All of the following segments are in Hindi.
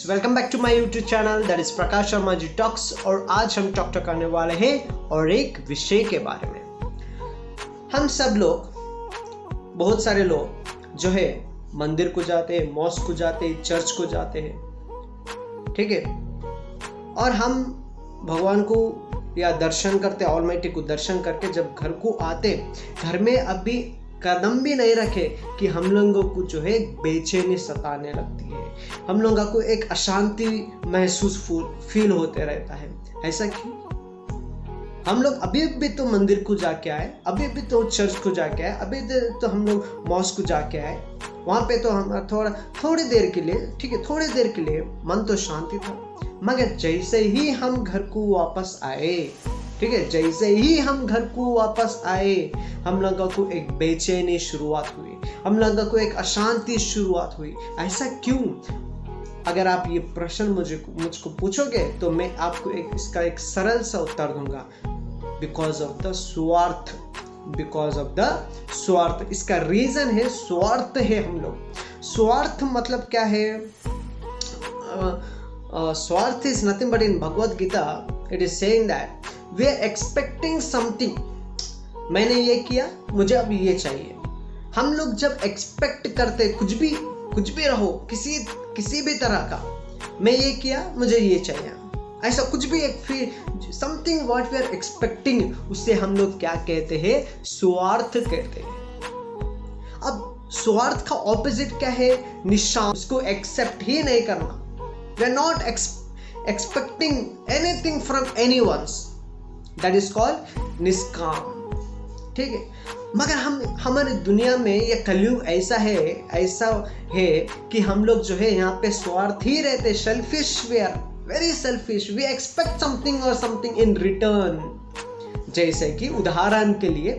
Welcome back to my YouTube channel that is Prakash Sharma ji talks. और आज हम टॉक करने वाले हैं और एक विषय के बारे में। हम सब लोग, बहुत सारे लोग जो है मंदिर को जाते हैं, मॉस्क को जाते हैं, चर्च को जाते हैं, ठीक है। और हम भगवान को या दर्शन करते, ऑलमाइटी को दर्शन करके जब घर को आते, घर में अभी कदम भी नहीं रखे कि हम लोगों को जो है बेचैनी सताने लगती है, हम लोगों को एक अशांति महसूस फील होते रहता है। ऐसा क्यों? हम लोग अभी भी तो मंदिर को जाके आए, अभी भी तो चर्च को जाके आए, अभी तो हम लोग मॉस्क को जाके आए, वहाँ पे तो हम थोड़ी देर के लिए, ठीक है, थोड़ी देर के लिए मन तो शांति था। मगर जैसे ही हम घर को वापस आए, ठीक है, जैसे ही हम घर को वापस आए, हम लोगों को एक बेचैनी शुरुआत हुई, हम लोगों को एक अशांति शुरुआत हुई। ऐसा क्यों? अगर आप ये प्रश्न मुझको पूछोगे तो मैं आपको इसका एक सरल सा उत्तर दूंगा। बिकॉज ऑफ द स्वार्थ, बिकॉज ऑफ द स्वार्थ। इसका रीजन है स्वार्थ है। हम लोग स्वार्थ मतलब क्या है? स्वार्थ is nothing but in Bhagavad Gita it is saying that we are expecting something. मैंने ये किया, मुझे अब ये चाहिए। हम लोग जब एक्सपेक्ट करते कुछ भी रहो, किसी भी तरह का, मैं ये किया, मुझे ये चाहिए, ऐसा कुछ भी एक फिर something what we are expecting, उससे हम लोग क्या कहते हैं? स्वार्थ कहते हैं। अब स्वार्थ का ऑपोजिट क्या है? निष्काम। उसको एक्सेप्ट ही नहीं करना। We are not expecting anything from anyone, that is called nishkam, ठीक है। मगर हमारे दुनिया में ये कलयुग ऐसा है कि हम लोग जो है यहाँ पे स्वार्थी रहते, selfish, we are very selfish, we expect something और समथिंग इन रिटर्न। जैसे कि उदाहरण के लिए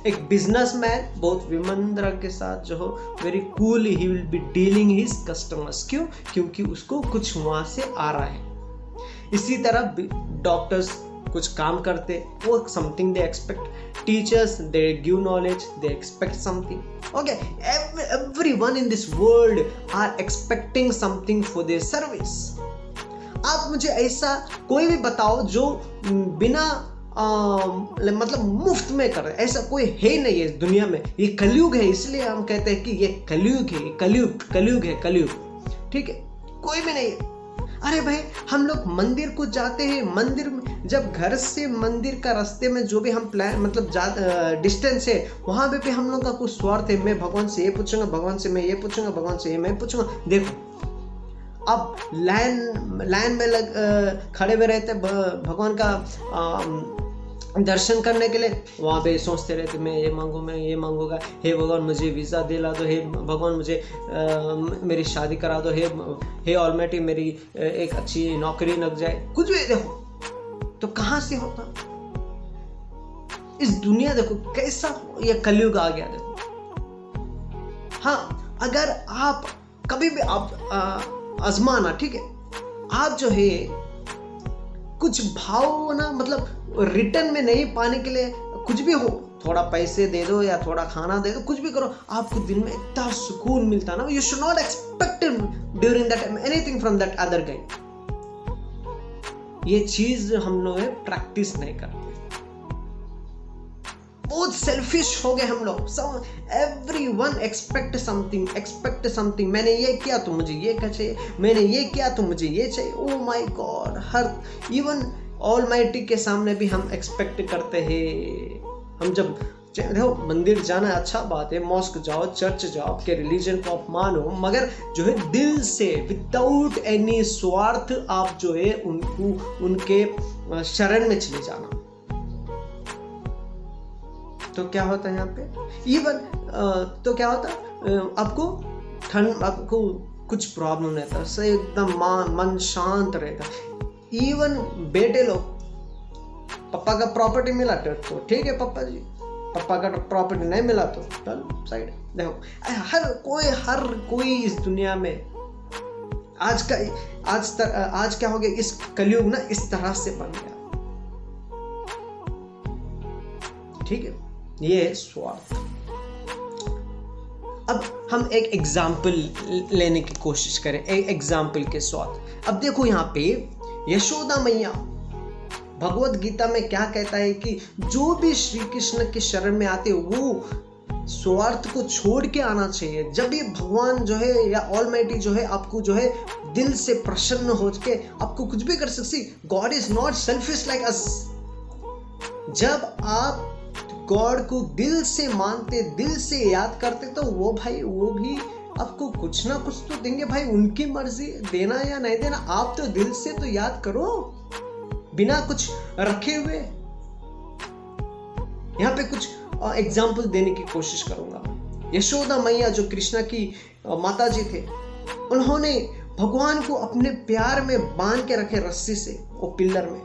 एक बिजनेसमैन बहुत विनम्र के साथ जो हो, very cool he will be dealing his customers. क्यों? क्योंकि उसको कुछ वहां से आ रहा है। इसी तरह डॉक्टर्स कुछ काम करते, वो something they expect. Teachers they give knowledge, they expect something. Okay, everyone in this world are expecting something for their service. आप मुझे ऐसा कोई भी बताओ जो बिना मतलब मुफ्त में कर रहे, ऐसा कोई है नहीं है दुनिया में। ये कलयुग है, इसलिए हम कहते हैं कि ये कलयुग है, कलयुग है, ठीक है, कोई भी नहीं है। अरे भाई, हम लोग मंदिर को जाते हैं, मंदिर में जब घर से मंदिर का रास्ते में जो भी हम प्लान मतलब डिस्टेंस है, वहां पे भी हम लोग का कुछ स्वार्थ है। मैं भगवान से ये पूछूंगा, भगवान से मैं ये पूछूंगा, भगवान से ये मैं पूछूंगा। देखो, अब लाइन में खड़े हुए रहते भगवान का दर्शन करने के लिए, वहाँ पे सोचते रहते, मैं ये मांगूंगा, हे भगवान मुझे वीज़ा दिला दो, हे भगवान मुझे मेरी शादी करा दो, हे ऑलमाइटी मेरी एक अच्छी नौकरी लग जाए, कुछ भी। देखो तो कहाँ से होता? इस दुनिया देखो कैसा ये कलयुग आ गया। देखो, हाँ, अगर आप कभी भी आप आजमाना, ठीक है, आप जो है कुछ भावना मतलब रिटर्न में नहीं पाने के लिए कुछ भी हो, थोड़ा पैसे दे दो या थोड़ा खाना दे दो, कुछ भी करो, आपको दिन में इतना सुकून मिलता ना। You should not expect during that time anything from that other guy. ये चीज हम लोग प्रैक्टिस नहीं करते, बहुत सेल्फिश हो गए हम लोग। Everyone expect something. मैंने ये किया तो मुझे ये चाहिए, मैंने ये किया तो मुझे ये चाहिए। Oh my God, her even almighty के सामने भी हम एक्सपेक्ट करते हैं। हम जब देखो, मंदिर जाना अच्छा बात है, मॉस्क जाओ, चर्च जाओ, आपके रिलीजन को आप मानो, मगर जो है दिल से, विदाउट एनी स्वार्थ, आप जो है उनके शरण में चले जाना। तो क्या होता है यहाँ पे? इवन तो क्या होता है? आपको कुछ प्रॉब्लम नहीं था, सही एकदम मन शांत रहता। इवन बेटे लोग, पापा का प्रॉपर्टी मिला तो ठीक है पापा जी, पापा का प्रॉपर्टी नहीं मिला तो चल साइड। देखो, हर कोई इस दुनिया में आज क्या हो गया? इस कलयुग ना इस तरह से बन गया, ठीक है। ये है स्वार्थ। अब हम एक एग्जाम्पल लेने की कोशिश करें, एक एग्जाम्पल के साथ। अब देखो यहाँ पे यशोदा मैया भगवत गीता में क्या कहता है कि जो भी श्री कृष्ण के शरण में आते वो स्वार्थ को छोड़ के आना चाहिए। जब भी भगवान जो है या ऑलमाइटी जो है आपको जो है दिल से प्रसन्न हो के आपको कुछ भी कर सकती। God is not selfish like us. जब आप गॉड को दिल से मानते, दिल से याद करते, तो वो भी आपको कुछ ना कुछ तो देंगे भाई। उनकी मर्जी देना या नहीं देना, आप तो दिल से तो याद करो बिना कुछ रखे हुए। यहाँ पे कुछ एग्जाम्पल देने की कोशिश करूंगा। यशोदा मैया जो कृष्णा की माता जी थे, उन्होंने भगवान को अपने प्यार में बांध के रखे रस्सी से, वो पिलर में।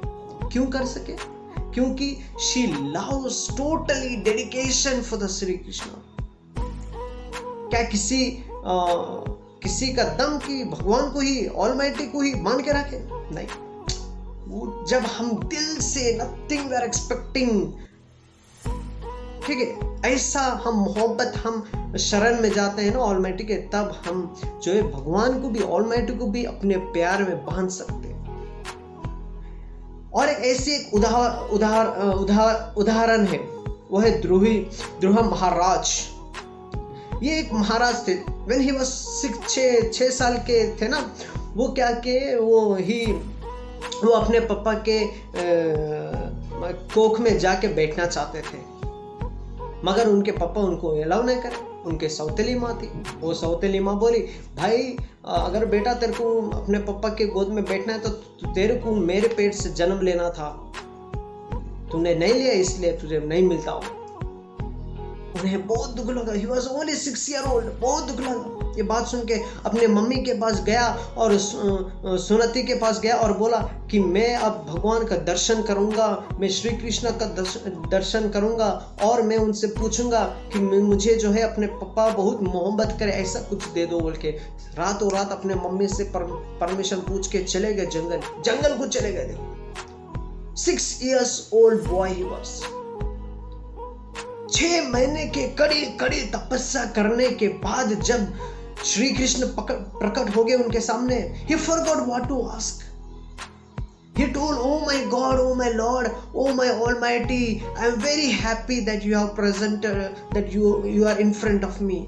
क्यों कर सके? क्योंकि she loves totally dedication for the Shri Krishna. क्या किसी का दम की भगवान को ही, ऑलमाइटी को ही मान के रखे? नहीं। वो जब हम दिल से nothing we are expecting, ठीक है, ऐसा हम मोहब्बत हम शरण में जाते हैं ना ऑलमाइटी के, तब हम जो है भगवान को भी, ऑलमाइटी को भी अपने प्यार में बांध सकते हैं। और एक ऐसी एक उदाहरण है, वो है ध्रुव महाराज। ये एक महाराज थे। व्हेन ही वाज 6 साल के थे ना, वो क्या के वो अपने पापा के कोख में जाके बैठना चाहते थे, मगर उनके पापा उनको अलाउ नहीं करे। उनके सौतेली माँ थी। वो सौतेली माँ बोली, भाई अगर बेटा तेरे को अपने पापा के गोद में बैठना है तो तेरे को मेरे पेट से जन्म लेना था, तूने नहीं लिया इसलिए तुझे नहीं मिलता हो। उन्हें बहुत दुख लगा। He was only 6 years old। बहुत दुख लगा। ये बात सुन के अपने मम्मी के पास गया और सुनती के पास गया और बोला कि मैं अब भगवान का दर्शन करूंगा, मैं श्री कृष्ण का दर्शन करूंगा और मैं उनसे पूछूंगा कि मुझे जो है अपने पापा बहुत मोहब्बत करे, ऐसा कुछ दे दो बोल के। रातों रात अपने मम्मी से परमिशन पूछ के चले गए जंगल को चले गए। 6 years old boy he was। 6 महीने के कड़ी तपस्या करने के बाद जब श्री कृष्ण प्रकट हो गए उनके सामने, he forgot what to ask। He told, oh my God, oh my Lord, oh my Almighty, I am very happy that you have presented, that you are in front of me।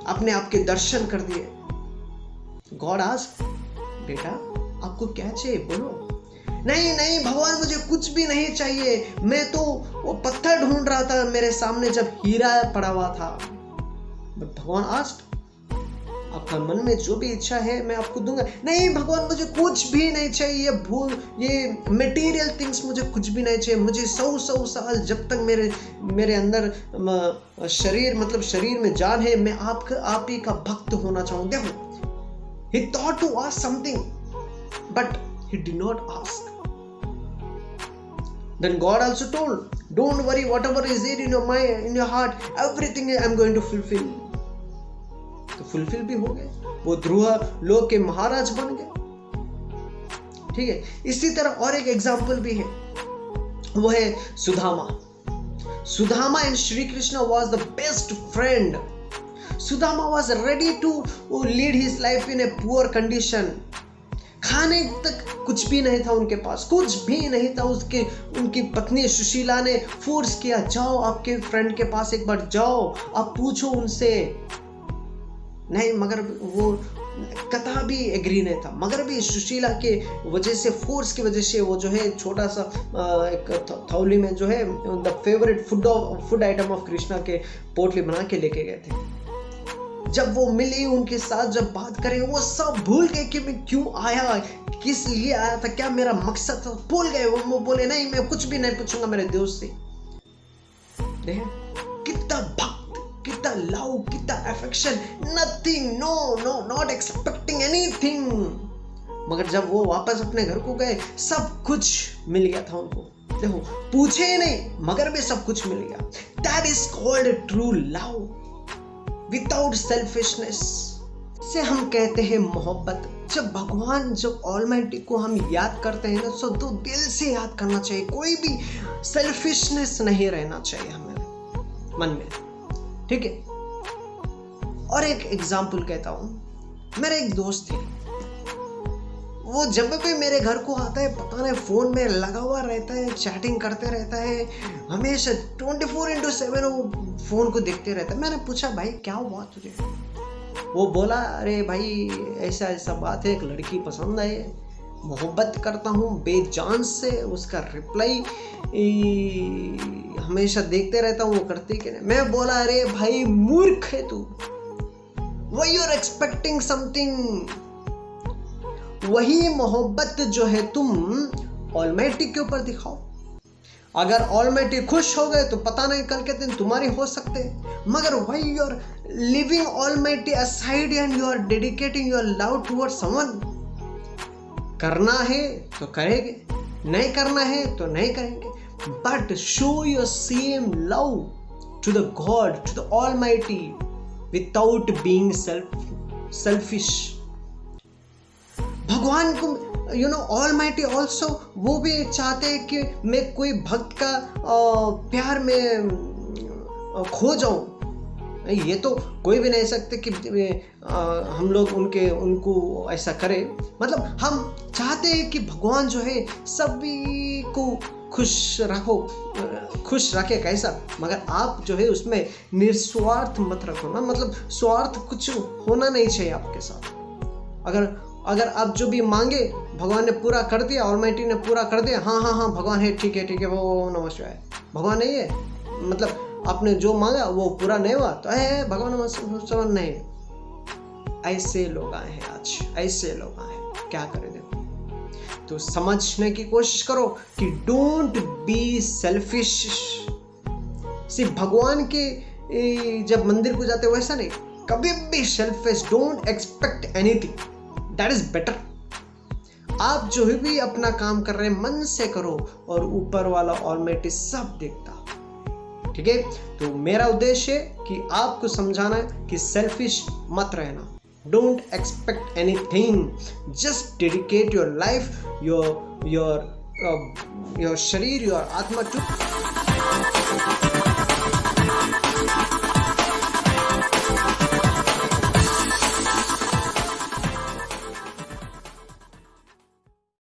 अपने आप के दर्शन कर दिए। God asked, बेटा आपको क्या चाहिए बोलो। नहीं भगवान मुझे कुछ भी नहीं चाहिए, मैं तो वो पत्थर ढूंढ रहा था मेरे सामने जब हीरा पड़ा हुआ था। बट भगवान आस्क्ड, आपका मन में जो भी इच्छा है मैं आपको दूंगा। नहीं भगवान मुझे कुछ भी नहीं चाहिए, ये मटेरियल थिंग्स मुझे कुछ भी नहीं चाहिए। मुझे 100 साल जब तक मेरे अंदर शरीर में जान है, मैं आप ही का भक्त होना चाहूँ। देखो, he thought to ask something but he did not ask। Then God also told, don't worry, whatever is there in your mind, in your heart, everything I am going to fulfill। तो फुलफिल भी हो गए, वो ध्रुव लोक के महाराज बन गए। ठीक है, इसी तरह और एक एग्जाम्पल भी है, वो है Sudama and Shri Krishna was the best friend। Sudama was ready to lead his life in a poor condition। खाने तक कुछ भी नहीं था उनके पास, कुछ भी नहीं था। उनकी पत्नी सुशीला ने फोर्स किया, जाओ आपके फ्रेंड के पास एक बार जाओ, आप पूछो उनसे। नहीं, मगर वो कथा भी एग्री नहीं था। मगर भी सुशीला के वजह से, फोर्स की वजह से वो जो है छोटा सा एक थौली में जो है the favourite food item of Krishna के पोटली बना के लेके गए थे। जब वो मिली उनके साथ, जब बात करें, वो सब भूल गए कि मैं क्यों आया, किस लिए आया था, क्या मेरा मकसद था, भूल गए। वो बोले नहीं, मैं कुछ भी नहीं पूछूंगा मेरे दोस्त से। कितना भक्त, कितना लव, कितना affection, nothing, no not expecting anything. मगर जब वो वापस अपने घर को गए, सब कुछ मिल गया था उनको। देखो, पूछे नहीं मगर भी सब कुछ मिल गया। That is called true love without selfishness. से हम कहते हैं मोहब्बत। जब भगवान, जब ऑलमाइटी को हम याद करते हैं ना, तो दिल से याद करना चाहिए। कोई भी सेल्फिशनेस नहीं रहना चाहिए हमारे मन में। ठीक है, और एक एग्जाम्पल कहता हूँ, मेरा एक दोस्त है, वो जब भी मेरे घर को आता है पता नहीं फोन में लगा हुआ रहता है, चैटिंग करते रहता है, हमेशा 24/7 वो फोन को देखते रहता है। मैंने पूछा भाई क्या हुआ तुझे? वो बोला अरे भाई ऐसा ऐसा बात है, एक लड़की पसंद है, मोहब्बत करता हूँ बेजान से, उसका रिप्लाई हमेशा देखते रहता हूँ, वो करती कि नहीं। मैं बोला अरे भाई मूर्ख है तू, Why you're expecting something? वही मोहब्बत जो है तुम ऑलमाइटी के ऊपर दिखाओ। अगर ऑलमाइटी खुश हो गए तो पता नहीं कल के दिन तुम्हारी हो सकते, मगर why you're leaving almighty aside and you are dedicating your love towards someone? करना है तो करेंगे, नहीं करना है तो नहीं करेंगे, but show your same love to the God, to the Almighty, without being selfish. भगवान को ऑलमाइटी ऑल्सो वो भी चाहते हैं कि मैं कोई भक्त का प्यार में खो जाऊं। ये तो कोई भी नहीं सकते कि हम लोग उनको ऐसा करें। मतलब हम चाहते हैं कि भगवान जो है सभी को खुश रखे कैसा, मगर आप जो है उसमें निस्वार्थ मत रखो ना, मतलब स्वार्थ कुछ होना नहीं चाहिए आपके साथ। अगर आप जो भी मांगे भगवान ने पूरा कर दिया, ऑलमाइटी ने पूरा कर दिया, हाँ भगवान है, ठीक है वो नमः शिवाय, भगवान नहीं है, मतलब आपने जो मांगा वो पूरा नहीं हुआ तो भगवान नमः नहीं। ऐसे लोग आए हैं आज, ऐसे लोग आए हैं, क्या करें? देखो, तो समझने की कोशिश करो कि डोंट बी सेल्फिश। सिर्फ भगवान के जब मंदिर को जाते वैसा नहीं, कभी भी selfish, don't expect anything, that is better. आप जो भी अपना काम कर रहे हैं मन से करो और ऊपर वाला ऑलमाइटी सब देखता। ठीक है, तो मेरा उद्देश्य है कि आपको समझाना है कि सेल्फिश मत रहना। Don't expect anything. Just dedicate your life, your sharir, your atma to